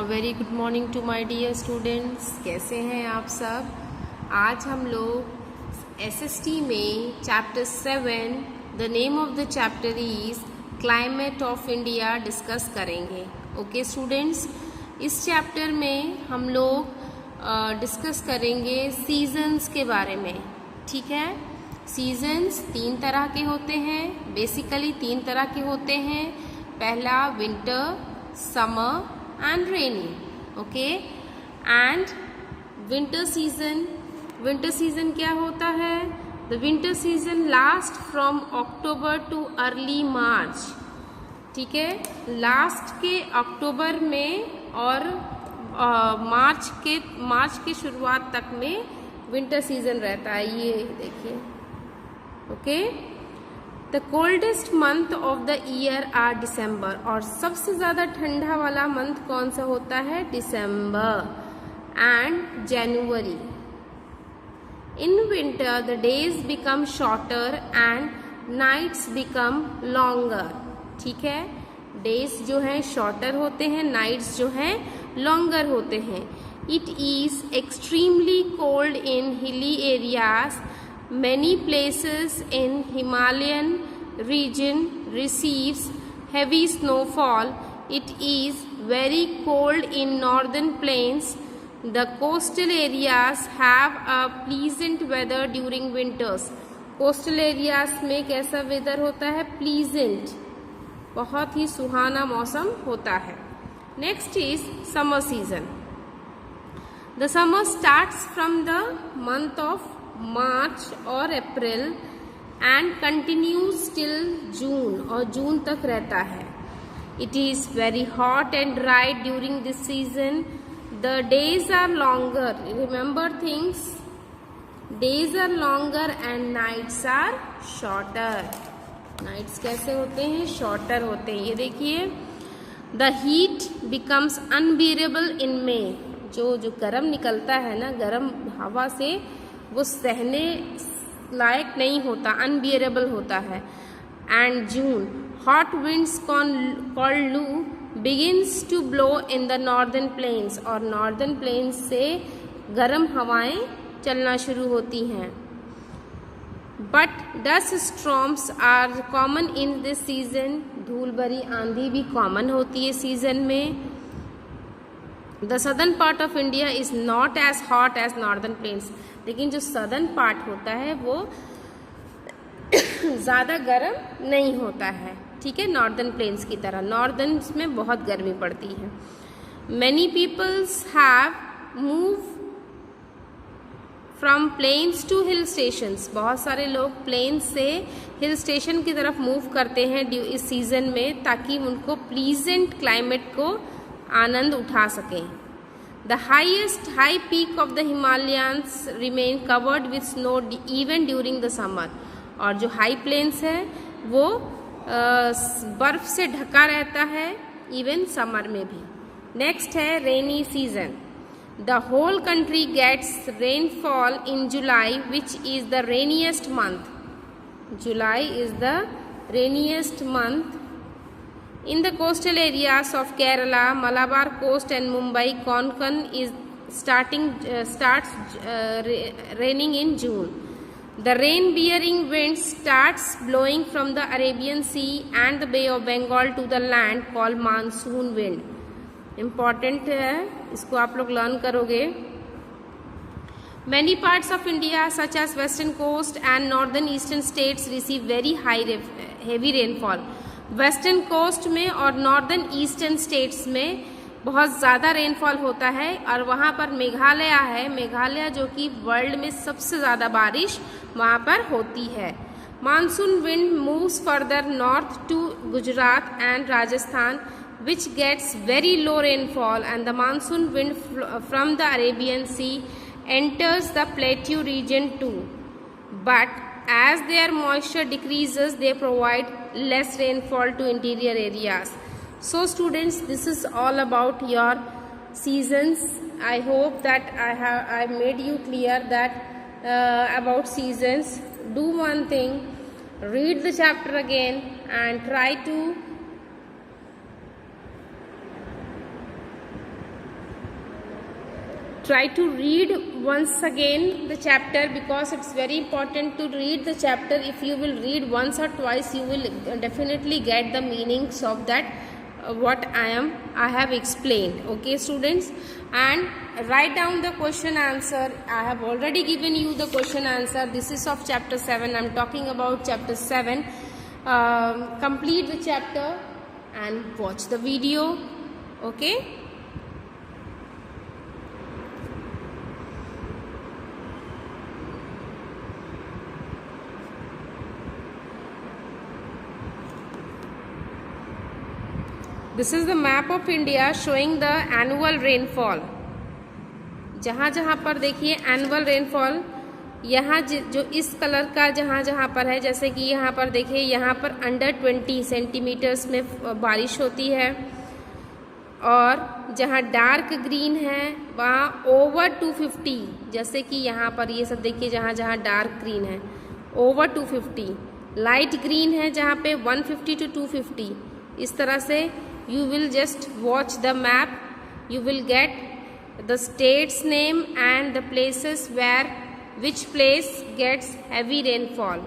Very good morning to my dear students. कैसे हैं आप सब। आज हम लोग एसएसटी में chapter 7 the name of the chapter is climate of India discuss करेंगे। ओके स्टूडेंट्स, इस चैप्टर में हम लोग डिस्कस करेंगे सीजन्स के बारे में। ठीक है, सीजन्स 3 तरह के होते हैं, बेसिकली 3 तरह के होते हैं। पहला winter, summer and rainy. Okay, and winter season क्या होता है? The winter season last from October to early March. ठीक है, लास्ट के अक्टूबर में और मार्च के शुरुआत तक में विंटर सीजन रहता है। ये देखिए। Okay, the coldest month of the year are December. और सबसे ज़्यादा ठंडा वाला मंथ कौन सा होता है? December and January. In winter the days become shorter and nights become longer. ठीक है, डेज जो हैं शॉर्टर होते हैं, नाइट्स जो हैं लॉन्गर होते हैं। It is extremely cold in hilly areas. Many places in Himalayan region receives heavy snowfall. It is very cold in northern plains. The coastal areas have a pleasant weather during winters. Coastal areas में कैसा weather होता है? Pleasant, बहुत ही सुहाना मौसम होता है। Next is summer season. The summer starts from the month of March और April and continues till June, और जून तक रहता है। It is very hot and dry during this season. The days are longer. Remember things, days are longer and nights are shorter. Nights कैसे होते हैं? Shorter होते हैं। ये देखिए, the heat becomes unbearable in May. जो गर्म निकलता है ना, गर्म हवा से, वो सहने लायक नहीं होता, अनबियरेबल होता है। And June, hot winds called loo begins to blow in the northern plains. और नॉर्दर्न प्लेन्स से गर्म हवाएं चलना शुरू होती हैं। But dust storms are common in this season. धूल भरी आंधी भी कॉमन होती है सीजन में। The southern part of India is not as hot as northern plains. लेकिन जो सदर्न पार्ट होता है वो ज़्यादा गर्म नहीं होता है। ठीक है, नॉर्दर्न प्लेन्स की तरह। नॉर्दर्न में बहुत गर्मी पड़ती है। Many peoples have move from plains to hill stations. बहुत सारे लोग प्लेन्स से हिल स्टेशन की तरफ मूव करते हैं इस सीजन में, ताकि उनको प्लीजेंट क्लाइमेट को आनंद उठा सकें. The highest high peak of the Himalayas remain covered with snow even during the summer. और जो हाई प्लेन्स है वो बर्फ से ढका रहता है इवन समर में भी. नेक्स्ट है rainy season. The whole country gets rainfall in July which is the rainiest month. July is the rainiest month. In the coastal areas of Kerala, Malabar coast and Mumbai, Konkan is starts raining in June. The rain-bearing wind starts blowing from the Arabian Sea and the Bay of Bengal to the land called monsoon wind. Important है, इसको आप लोग learn करोगे. Many parts of India, such as western coast and northern eastern states, receive very heavy rainfall. Western coast में और northern eastern states में बहुत ज़्यादा रेनफॉल होता है। और वहाँ पर मेघालय है, मेघालय जो कि वर्ल्ड में सबसे ज़्यादा बारिश वहाँ पर होती है. Monsoon wind moves further north to Gujarat and Rajasthan which gets very low rainfall. And the monsoon wind from the Arabian Sea enters the plateau region too. But as their moisture decreases, they provide less rainfall to interior areas. So students, this is all about your seasons. I hope that I made you clear that about seasons. Do one thing, read the chapter again and try to try to read once again the chapter, because it's very important to read the chapter. If you will read once or twice, you will definitely get the meanings of that what I have explained. Okay students, and write down the question answer. I have already given you the question answer. This is of chapter 7. I'm talking about chapter 7. Complete the chapter and watch the video. Okay, this is the map of India showing the annual rainfall. जहाँ जहाँ पर देखिए annual rainfall, यहाँ जो इस colour का जहाँ जहाँ पर है, जैसे कि यहाँ पर देखिए, यहाँ पर अंडर 20 सेंटीमीटर्स में बारिश होती है, और जहाँ डार्क ग्रीन है वहाँ ओवर 250, जैसे कि यहाँ पर ये सब देखिए, जहाँ जहाँ डार्क ग्रीन है ओवर 250, लाइट ग्रीन है जहाँ पे 150 to 250. इस तरह से you will just watch the map, you will get the state's name and the places where which place gets heavy rainfall.